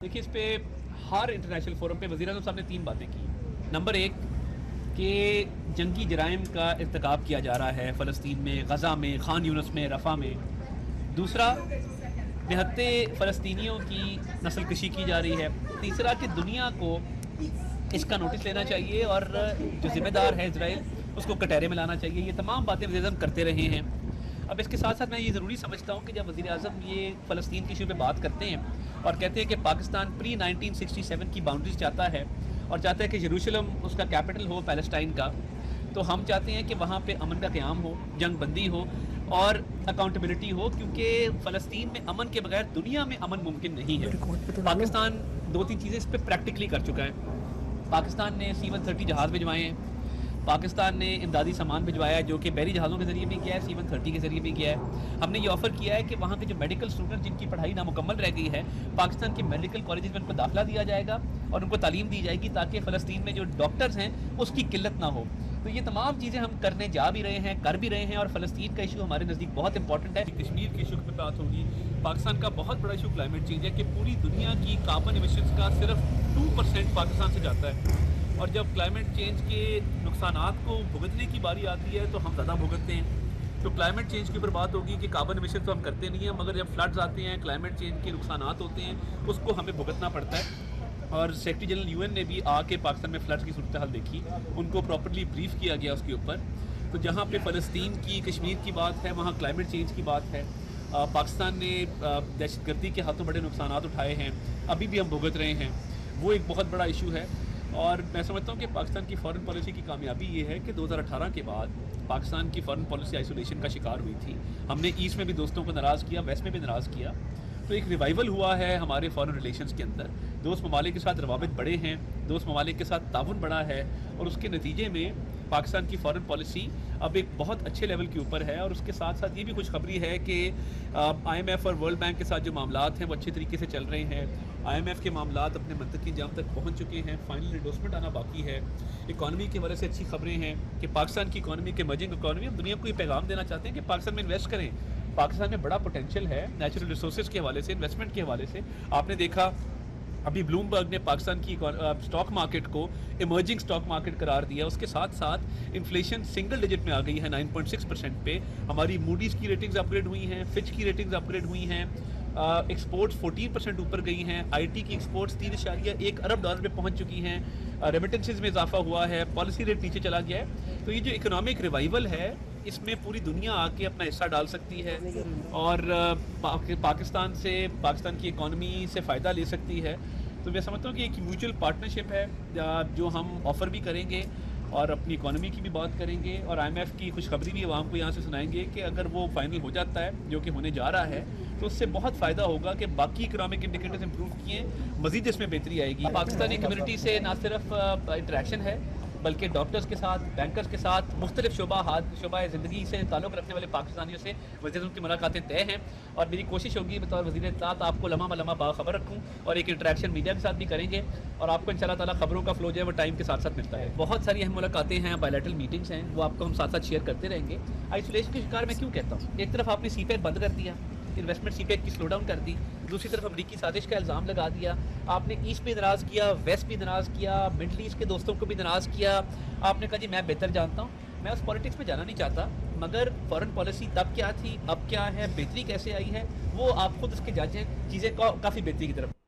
देखिए, इस पे हर इंटरनेशनल फोरम पे वज़ीर-ए-आज़म साहब ने 3 बातें की। नंबर 1 कि जंगी जराइम का इर्तिकाब किया जा रहा है फ़लस्तीन में, गज़ा में, खान यूनिस में, रफ़ा में। दूसरा, निहत्ते फ़लस्तीनियों की नस्ल कशी की जा रही है। तीसरा कि दुनिया को इसका नोटिस लेना चाहिए और जो ज़िम्मेदार है इजराइल उसको कटहरे में लाना चाहिए। ये तमाम बातें वज़ीर-ए-आज़म करते रहे हैं। अब इसके साथ साथ मैं ये ज़रूरी समझता हूँ कि जब वज़ीर-ए-आज़म ये फ़लस्तीन के इशू पे बात करते हैं और कहते हैं कि पाकिस्तान प्री 1967 की बाउंड्रीज चाहता है और चाहता है कि यरूशलेम उसका कैपिटल हो पैलेस्टाइन का, तो हम चाहते हैं कि वहाँ पे अमन का क़याम हो, जंग बंदी हो और अकाउंटेबिलिटी हो, क्योंकि फ़लस्तीन में अमन के बगैर दुनिया में अमन मुमकिन नहीं है। पाकिस्तान 2-3 चीज़ें इस पर प्रैक्टिकली कर चुका है। पाकिस्तान ने C-130 जहाज़ भिजवाए हैं, पाकिस्तान ने इमदादी सामान भिजवाया है जो कि बहरी जहाज़ों के ज़रिए भी किया है, C-130 के ज़रिए भी किया है। हमने ये ऑफ़र किया है कि वहाँ के जो मेडिकल स्टूडेंट जिनकी पढ़ाई नामुकम्मल रह गई है, पाकिस्तान के मेडिकल कॉलेजेस में उनको दाखिला दिया जाएगा और उनको तालीम दी जाएगी ताकि फ़लस्तीन में जो डॉक्टर्स हैं उसकी किल्लत ना हो। तो ये तमाम चीज़ें हम करने जा भी रहे हैं, कर भी रहे हैं और फ़लस्तीन का इशू हमारे नज़दीक बहुत इंपॉर्टेंट है। कश्मीर के इशू पर बात होगी। पाकिस्तान का बहुत बड़ा इशू क्लाइमेट चेंज है कि पूरी दुनिया की कार्बन एमिशंस का सिर्फ 2% पाकिस्तान से जाता है और जब क्लाइमेट चेंज के नुकसानात को भुगतने की बारी आती है तो हम ज़्यादा भुगतते हैं। तो क्लाइमेट चेंज के ऊपर बात होगी कि कार्बन एमिशन तो हम करते नहीं हैं, मगर जब फ्लड्स आते हैं, क्लाइमेट चेंज के नुकसानात होते हैं, उसको हमें भुगतना पड़ता है। और सेक्रेटरी जनरल UN ने भी आके पाकिस्तान में फ्लड्स की सूरत हाल देखी, उनको प्रॉपर्ली ब्रीफ किया गया उसके ऊपर। तो जहाँ पे फ़लस्तीन की, कश्मीर की बात है, वहाँ क्लाइमेट चेंज की बात है। पाकिस्तान ने दहशतगर्दी के हाथों बड़े नुकसानात उठाए हैं, अभी भी हम भुगत रहे हैं, वो एक बहुत बड़ा इशू है। और मैं समझता हूँ कि पाकिस्तान की फ़ॉरेन पॉलिसी की कामयाबी ये है कि 2018 के बाद पाकिस्तान की फ़ॉरेन पॉलिसी आइसोलेशन का शिकार हुई थी। हमने ईस्ट में भी दोस्तों को नाराज़ किया, वेस्ट में भी नाराज़ किया, तो एक रिवाइवल हुआ है हमारे फ़ॉरेन रिलेशंस के अंदर। दोस्त ममालिक के साथ रवाबित बड़े हैं, दोस्त ममालिक के साथ ताउन बड़ा है और उसके नतीजे में पाकिस्तान की फ़ॉरेन पॉलिसी अब एक बहुत अच्छे लेवल के ऊपर है। और उसके साथ साथ ये भी खुशखबरी है कि IMF और वर्ल्ड बैंक के साथ जो मामलात हैं वो अच्छे तरीके से चल रहे हैं। IMF के मामलात अपने मंतकी अंजाम तक पहुंच चुके हैं, फाइनल एंडोर्समेंट आना बाकी है। इकॉनमी की वजह से अच्छी खबरें हैं कि पाकिस्तान की इकॉनमी के इमर्जिंग इकॉनमी, हम दुनिया को ये पैगाम देना चाहते हैं कि पाकिस्तान में इन्वेस्ट करें। पाकिस्तान में बड़ा पोटेंशियल है नेचुरल रिसोर्सेज के हवाले से, इन्वेस्टमेंट के हवाले से। आपने देखा अभी ब्लूमबर्ग ने पाकिस्तान की स्टॉक मार्केट को इमर्जिंग स्टॉक मार्केट करार दिया। उसके साथ साथ इन्फ्लेशन सिंगल डिजिट में आ गई है 9.6% पे। हमारी मूडीज़ की रेटिंग्स अपग्रेड हुई हैं, फिच की रेटिंग्स अपग्रेड हुई हैं, एक्सपोर्ट्स 14% ऊपर गई हैं, IT की एक्सपोर्ट्स 3.1 अरब डॉलर पे पहुंच चुकी हैं, रेमिटेंसेज में इजाफा हुआ है, पॉलिसी रेट नीचे चला गया है। तो ये जो इकोनॉमिक रिवाइवल है इसमें पूरी दुनिया आके अपना हिस्सा डाल सकती है और पाकिस्तान की इकॉनमी से फ़ायदा ले सकती है। तो मैं समझता हूँ कि एक म्यूचुअल पार्टनरशिप है जो हम ऑफ़र भी करेंगे और अपनी इकॉनमी की भी बात करेंगे और IMF की खुशखबरी भी आवाम को यहाँ से सुनाएंगे कि अगर वो फाइनल हो जाता है, जो कि होने जा रहा है, तो उससे बहुत फ़ायदा होगा कि बाकी इकोनॉमिक इंडिकेटर्स इंप्रूव किए, मज़ीद इसमें बेहतरी आएगी। पाकिस्तानी कम्युनिटी से ना सिर्फ इंटरेक्शन है बल्कि डॉक्टर्स के साथ, बैंकर्स के साथ, मुख्तलिफ शोबा ज़िंदगी से ताल्लुक़ रखने वाले पाकिस्तानियों से वज़ीर-ए-आज़म की मुलाकातें तय हैं और मेरी कोशिश होगी बतौर वज़ीर-ए-इत्तलात आपको लम्हा बाखबर रखूँ और एक इंटरेक्शन मीडिया के साथ भी करेंगे और आपको इंशाअल्लाह ताला खबरों का फ्लो जो है वो टाइम के साथ साथ मिलता है। बहुत सारी अहम मुलाकातें हैं, बायलैटरल मीटिंग्स हैं, वो आपको हम साथ साथ शेयर करते रहेंगे। आइसोलेशन के शिकार मैं क्यों कहता हूँ, एक तरफ आपने CPEC बंद कर दिया, इन्वेस्टमेंट CPEC की स्लो डाउन कर दी, दूसरी तरफ अमरीकी साजिश का इल्ज़ाम लगा दिया, आपने ईस्ट भी नाराज़ किया, वेस्ट भी नाराज़ किया, मिडल ईस्ट के दोस्तों को भी नाराज़ किया। आपने कहा जी मैं बेहतर जानता हूँ, मैं उस पॉलिटिक्स में जाना नहीं चाहता, मगर फॉरेन पॉलिसी तब क्या थी, अब क्या है, बेहतरी कैसे आई है, वो आप खुद उसके जज हैं। चीज़ें काफ़ी बेहतरी की तरफ